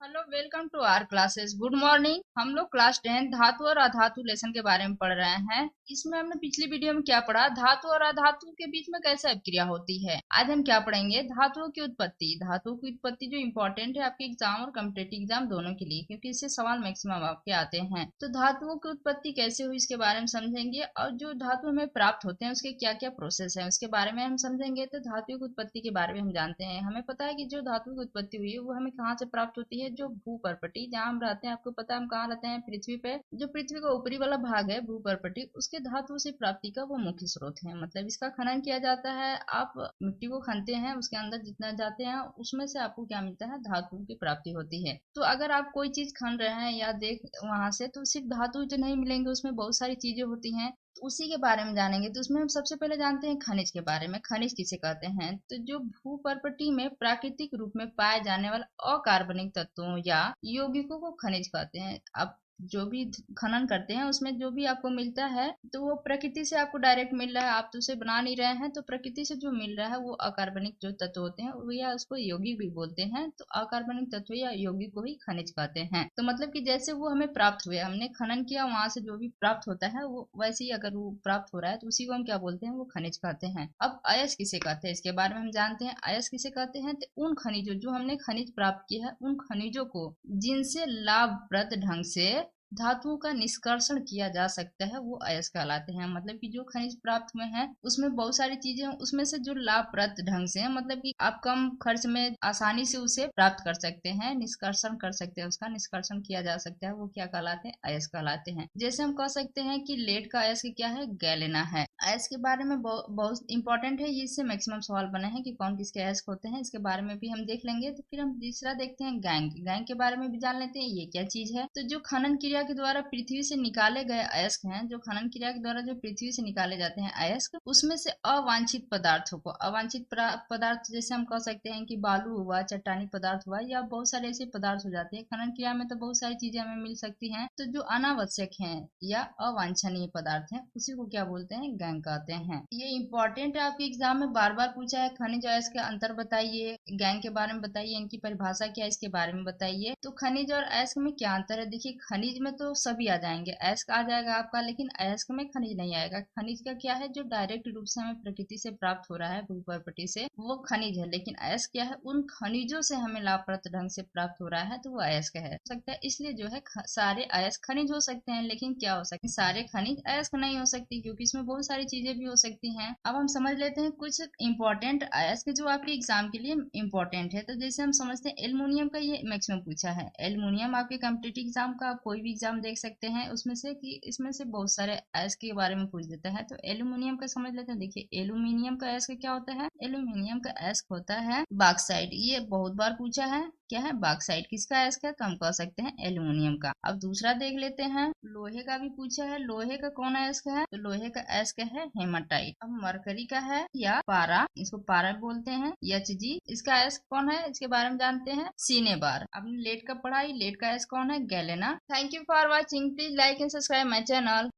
Hello, welcome to our classes. Good morning. हम लोग class 10 धातु और अधातु लेसन के बारे में पढ़ रहे हैं। इसमें हमने पिछली वीडियो में क्या पढ़ा, धातु और अधातु के बीच में कैसे अपक्रिया होती है। आज हम क्या पढ़ेंगे, धातुओं की उत्पत्ति। धातुओं की उत्पत्ति जो इम्पोर्टेंट है आपके एग्जाम और कॉम्पिटेटिव एग्जाम दोनों के लिए, क्योंकि इससे सवाल मैक्सिमम आपके आते हैं। तो धातुओं की उत्पत्ति कैसे हुई इसके बारे में समझेंगे, और जो धातु हमें प्राप्त होते हैं उसके क्या क्या प्रोसेस है उसके बारे में हम समझेंगे। तो धातुओं की उत्पत्ति के बारे में हम जानते हैं, हमें पता है कि जो धातु की उत्पत्ति हुई है वो हमें कहाँ से प्राप्त होती है, जो भूपर्पटी जहाँ हम रहते हैं। आपको पता है हम कहाँ रहते हैं, पृथ्वी पे। जो पृथ्वी का ऊपरी वाला भाग है भूपर्पटी, उसके धातु से प्राप्ति का वो मुख्य स्रोत है। मतलब इसका खनन किया जाता है। आप मिट्टी को खनते हैं, उसके अंदर जितना जाते हैं उसमें से आपको क्या मिलता है, धातु की प्राप्ति होती है। तो अगर आप कोई चीज खन रहे हैं या देख वहां से, तो सिर्फ धातु जो नहीं मिलेंगे, उसमें बहुत सारी चीजें होती हैं। तो उसी के बारे में जानेंगे। तो उसमें हम सबसे पहले जानते हैं खनिज के बारे में। खनिज किसे कहते हैं, तो जो भूपर्पटी में प्राकृतिक रूप में पाए जाने वाले अकार्बनिक तत्वों या यौगिकों को खनिज कहते हैं। अब जो भी खनन करते हैं उसमें जो भी आपको मिलता है तो वो प्रकृति से आपको डायरेक्ट मिल रहा है, आप तो उसे बना नहीं रहे हैं। तो प्रकृति से जो मिल रहा है वो अकार्बनिक जो तत्व होते हैं वो, या उसको यौगिक भी बोलते हैं। तो अकार्बनिक तत्व या यौगिक को ही खनिज कहते हैं। तो मतलब कि जैसे वो हमें प्राप्त हुए, हमने खनन किया, वहां से जो भी प्राप्त होता है वो वैसे ही अगर वो प्राप्त हो रहा है तो उसी को हम क्या बोलते हैं, वो खनिज कहते हैं। अब अयस्क किसे कहते हैं इसके बारे में हम जानते हैं। अयस्क किसे कहते हैं, तो उन खनिजों जो हमने खनिज प्राप्त किया है उन खनिजों को जिनसे लाभप्रद ढंग से धातुओं का निष्कर्षण किया जा सकता है, वो अयस्क कहलाते हैं। मतलब कि जो खनिज प्राप्त हुए हैं उसमें बहुत सारी चीजें हैं, उसमें से जो लाभप्रद ढंग से है, मतलब कि आप कम खर्च में आसानी से उसे प्राप्त कर सकते हैं, निष्कर्षण कर सकते हैं, उसका निष्कर्षण किया जा सकता है, वो क्या कहलाते हैं, अयस्क कहलाते हैं। जैसे हम कह सकते हैं कि लेड का अयस्क क्या है, गैलेना है। अयस्क के बारे में बहुत इंपॉर्टेंट है ये, इससे मैक्सिमम सवाल बने हैं कि कौन किसके अयस्क होते हैं, इसके बारे में भी हम देख लेंगे। तो फिर हम तीसरा देखते हैं गैंग। गैंग के बारे में भी जान लेते हैं, ये क्या चीज है। तो जो खनन क्रिया के द्वारा पृथ्वी से निकाले गए अयस्क हैं, जो खनन क्रिया के द्वारा जो पृथ्वी से निकाले जाते हैं अयस्क, उसमें से अवांछित पदार्थों को, अवांछित पदार्थ जैसे हम कह सकते हैं कि बालू हुआ, चट्टानी पदार्थ हुआ, या बहुत सारे ऐसे पदार्थ हो जाते हैं। खनन क्रिया में तो बहुत सारी चीजें हमें मिल सकती हैं। तो जो अनावश्यक हैं या अवांछनीय पदार्थ हैं उसी को क्या बोलते हैं, गैंग कहते हैं। ये इंपॉर्टेंट है, आपके एग्जाम में बार बार पूछा है। खनिज और अयस्क के अंतर बताइए, गैंग के बारे में बताइए, इनकी परिभाषा क्या है इसके बारे में बताइए। तो खनिज और अयस्क में क्या अंतर है, देखिए खनिज में तो सभी आ जाएंगे, अयस्क आ जाएगा आपका, लेकिन अयस्क में खनिज नहीं आएगा। खनिज का क्या है, जो डायरेक्ट रूप से हमें प्रकृति से प्राप्त हो रहा है भूपर्पटी से, वो खनिज है। लेकिन अयस्क क्या है, उन खनिजों से हमें लाभप्रद ढंग से प्राप्त हो रहा है, तो वो अयस्क है सकता है। इसलिए जो है सारे अयस्क खनिज हो सकते हैं, लेकिन क्या हो सकते हैं, सारे खनिज अयस्क नहीं हो सकती, क्योंकि इसमें बहुत सारी चीजें भी हो सकती हैं। अब हम समझ लेते हैं कुछ इंपॉर्टेंट अयस्क जो आपके एग्जाम के लिए इंपॉर्टेंट है। तो जैसे हम समझते हैं एल्युमिनियम का, ये मैक्सिमम पूछा है। एल्युमिनियम आपके कॉम्पिटेटिव एग्जाम का कोई भी एग्जाम देख सकते हैं उसमें से, कि इसमें से बहुत सारे अयस्क के बारे में पूछ देता है। तो एल्युमिनियम का समझ लेते हैं। देखिए एल्युमिनियम का अयस्क क्या होता है, एल्युमिनियम का अयस्क होता है बॉक्साइट। ये बहुत बार पूछा है, क्या है, बॉक्साइट। किसका अयस्क है, तो हम कह सकते हैं एल्युमिनियम का। अब दूसरा देख लेते हैं, लोहे का भी पूछा है। लोहे का कौन अयस्क है, तो लोहे का अयस्क है हेमाटाइट। अब मरकरी का है या पारा, इसको पारा बोलते हैं, Hg। इसका अयस्क कौन है, इसके बारे में जानते हैं, सिनेबार। आपने लेड का पढ़ाई, लेड का अयस्क कौन है, galena. Thank you for watching, please like and subscribe my channel.